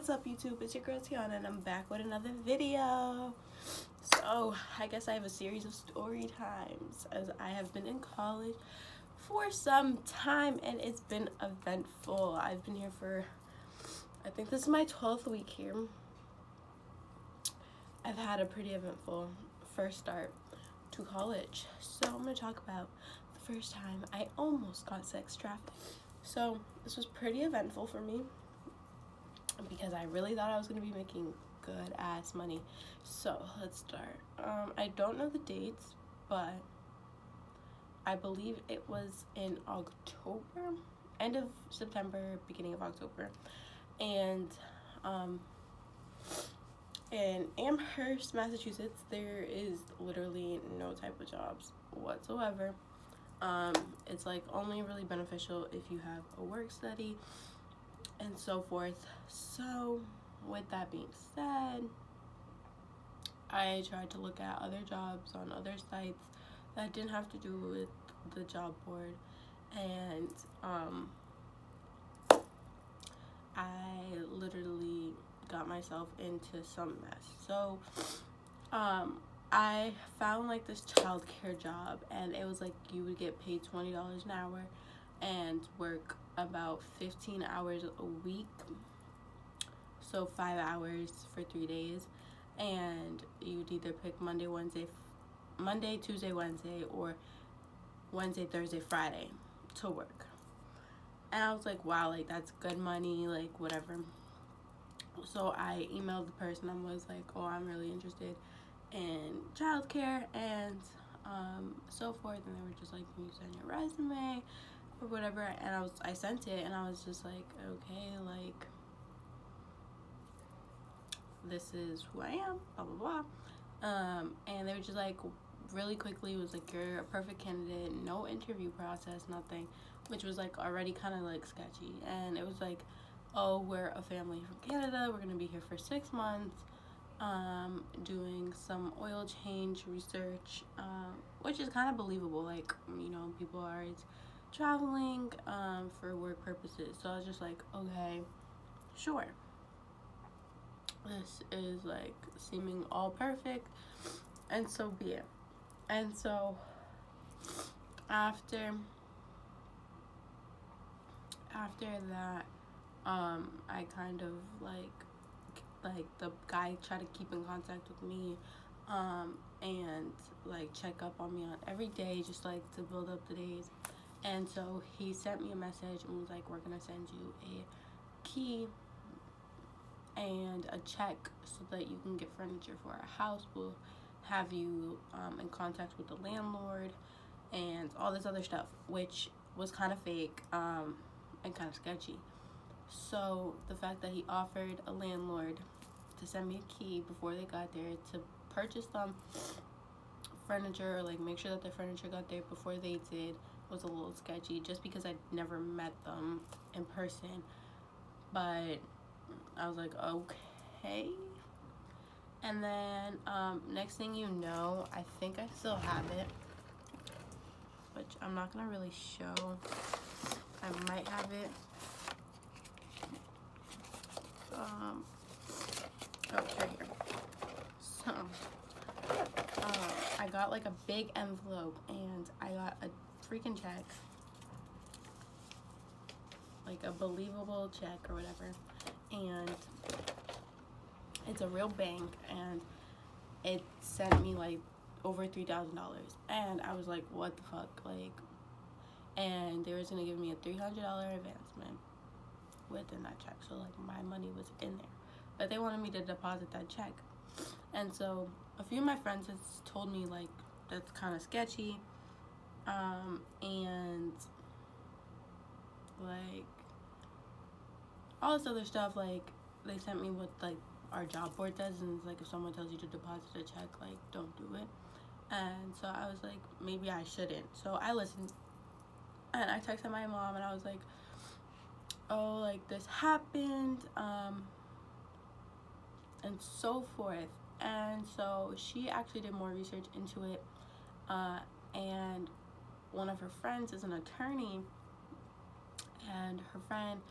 What's up, YouTube? It's your girl Tiana, and I'm back with another video. So I guess I have a series of story times, as I have been in college for some time and it's been eventful. I've been here for, I think this is my 12th week here. I've had a pretty eventful first start to college. So I'm going to talk about the first time I almost got sex trafficked. So this was pretty eventful for me, because I really thought I was going to be making good ass money. So let's start. I don't know the dates, but I believe it was in October, end of September, beginning of October. And in Amherst, Massachusetts, there is literally no type of jobs whatsoever. It's like only really beneficial if you have a work study and so forth. So with that being said, I tried to look at other jobs on other sites that didn't have to do with the job board, and I literally got myself into some mess. So I found like this childcare job, and it was like you would get paid $20 an hour and work about 15 hours a week, so 5 hours for 3 days, and you'd either pick Monday, Tuesday, Wednesday, or Wednesday, Thursday, Friday to work. And I was like, wow, like that's good money, like whatever. So I emailed the person and was like, oh, I'm really interested in childcare and so forth, and they were just like, can you send your resume or whatever? And I sent it, and I was just like, okay, like this is who I am, blah blah blah. And they were just like, really quickly was like, you're a perfect candidate, no interview process, nothing, which was like already kind of like sketchy. And it was like, oh, we're a family from Canada, we're gonna be here for 6 months, doing some oil change research, which is kind of believable, like, you know, people are always traveling for work purposes. So I was just like, okay, sure, this is like seeming all perfect, and so be it. And so after that, I kind of like the guy tried to keep in contact with me, and like check up on me on every day, just like to build up the days. And so he sent me a message and was like, we're gonna send you a key and a check so that you can get furniture for our house. We'll have you in contact with the landlord and all this other stuff, which was kind of fake and kind of sketchy. So the fact that he offered a landlord to send me a key before they got there to purchase them furniture, or like make sure that the furniture got there before they did, was a little sketchy, just because I'd never met them in person. But I was like, okay. And then next thing you know, I think I still have it, which I'm not gonna really show. I might have it. Right here. So I got like a big envelope, and I got a freaking check, like a believable check or whatever, and it's a real bank, and it sent me like over $3,000, and I was like, what the fuck, like, and they was gonna give me a $300 advancement within that check, so like my money was in there, but they wanted me to deposit that check. And so a few of my friends has told me like that's kind of sketchy, and like all this other stuff. Like they sent me what like our job board does, and it's like, if someone tells you to deposit a check, like don't do it. And so I was like, maybe I shouldn't. So I listened, and I texted my mom, and I was like, oh, like this happened, and so forth. And so she actually did more research into it, and one of her friends is an attorney, and her friend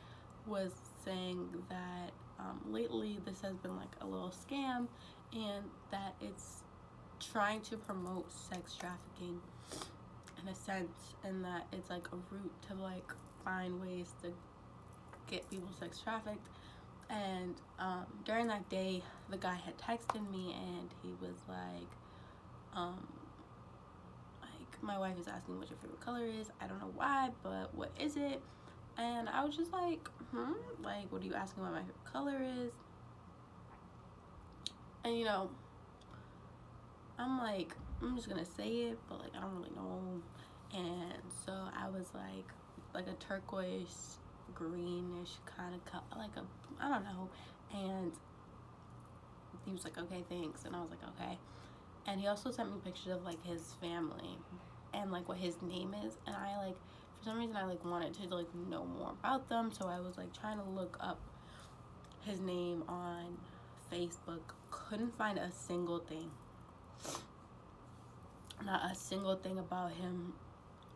was saying that lately this has been like a little scam, and that it's trying to promote sex trafficking in a sense, and that it's like a route to like find ways to get people sex trafficked. And during that day, the guy had texted me, and he was um, like, my wife is asking what your favorite color is. I don't know why, but what is it? And I was just like, like, what are you asking what my favorite color is? And you know, I'm like, I'm just gonna say it, but like, I don't really know. And so I was like a turquoise greenish kind of like a, I don't know. And he was like, okay, thanks. And I was like, okay. And he also sent me pictures of like his family and like what his name is. And I like, for some reason, I like wanted to like know more about them. So I was like trying to look up his name on Facebook. Couldn't find a single thing. Not a single thing about him.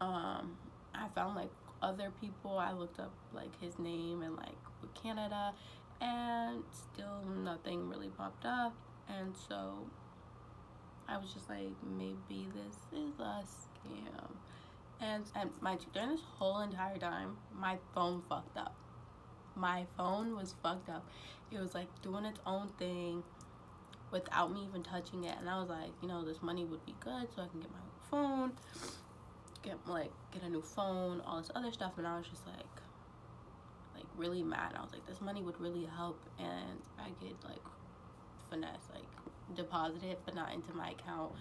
I found like other people. I looked up like his name and like Canada, and still nothing really popped up. And so I was just like, maybe this is a scam. And during this whole entire time, my phone fucked up. My phone was fucked up. It was like doing its own thing without me even touching it. And I was like, you know, this money would be good so I can get my own phone, get a new phone, all this other stuff. And I was just like really mad. I was like, this money would really help, and I could like finesse, like deposit it but not into my account,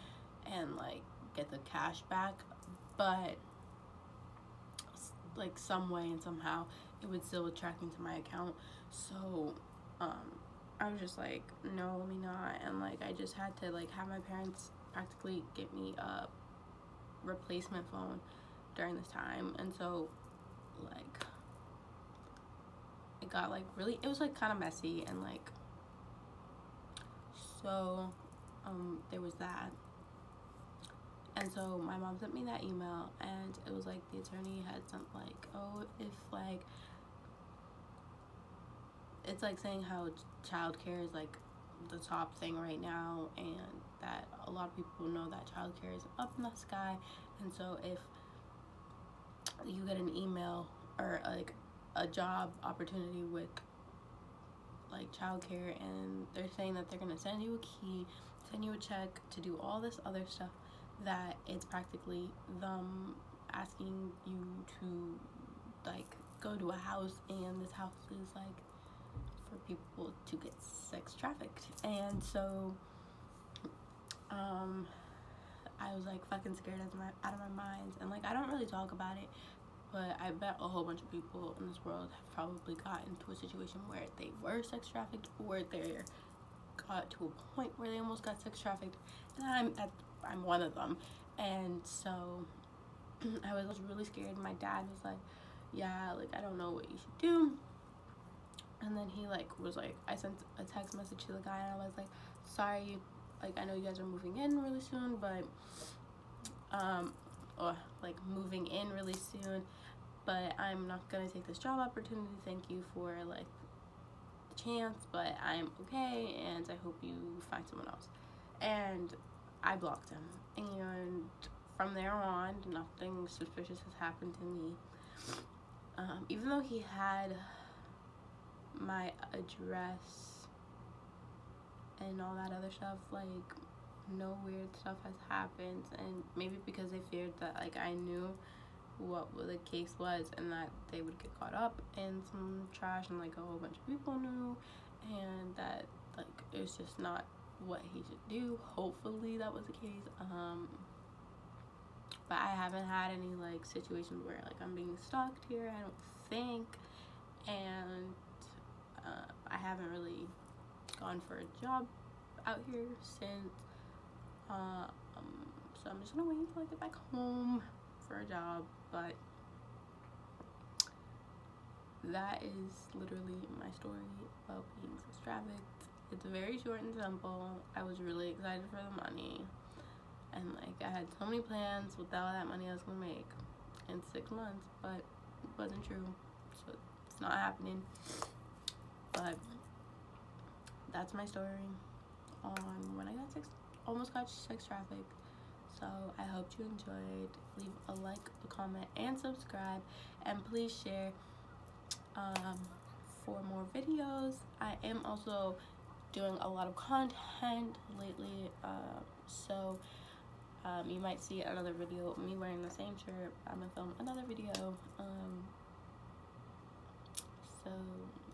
and like get the cash back, but like some way and somehow it would still track into my account. So I was just like, no, let me not. And like I just had to like have my parents practically get me a replacement phone during this time. And so like it got like really, it was like kind of messy, and like so there was that. And so my mom sent me that email, and it was like the attorney had sent like, oh, if like, it's like saying how childcare is like the top thing right now, and that a lot of people know that childcare is up in the sky. And so if you get an email or like a job opportunity with like childcare, and they're saying that they're gonna send you a key, send you a check to do all this other stuff, that it's practically them asking you to like go to a house, and this house is like for people to get sex trafficked. And so I was like fucking scared out of my mind. And like I don't really talk about it, but I bet a whole bunch of people in this world have probably gotten to a situation where they were sex trafficked, or they got to a point where they almost got sex trafficked, and I'm one of them. And so I was really scared. My dad was like, yeah, like I don't know what you should do. And then he like was like, I sent a text message to the guy, and I was like, sorry, like I know you guys are moving in really soon, but or like moving in really soon, but I'm not gonna take this job opportunity. Thank you for like the chance, but I'm okay, and I hope you find someone else. And I blocked him, and from there on, nothing suspicious has happened to me. Even though he had my address and all that other stuff, like no weird stuff has happened. And maybe because they feared that like I knew what the case was, and that they would get caught up in some trash, and like a whole bunch of people knew, and that like it's just not what he should do. Hopefully that was the case. But I haven't had any like situations where like I'm being stalked here, I don't think. And I haven't really gone for a job out here since, so I'm just gonna wait until I get back home for a job. But that is literally my story about being sex trafficked. It's very short and simple. I was really excited for the money, and like I had so many plans with all that money I was gonna make in 6 months, but it wasn't true, so it's not happening. But that's my story on when I almost got sex trafficked. So I hope you enjoyed. Leave a like, a comment, and subscribe, and please share for more videos. I am also doing a lot of content lately, so you might see another video of me wearing the same shirt. I'm gonna film another video. So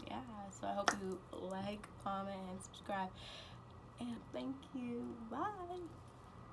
yeah, so I hope you like, comment, and subscribe, and thank you. Bye.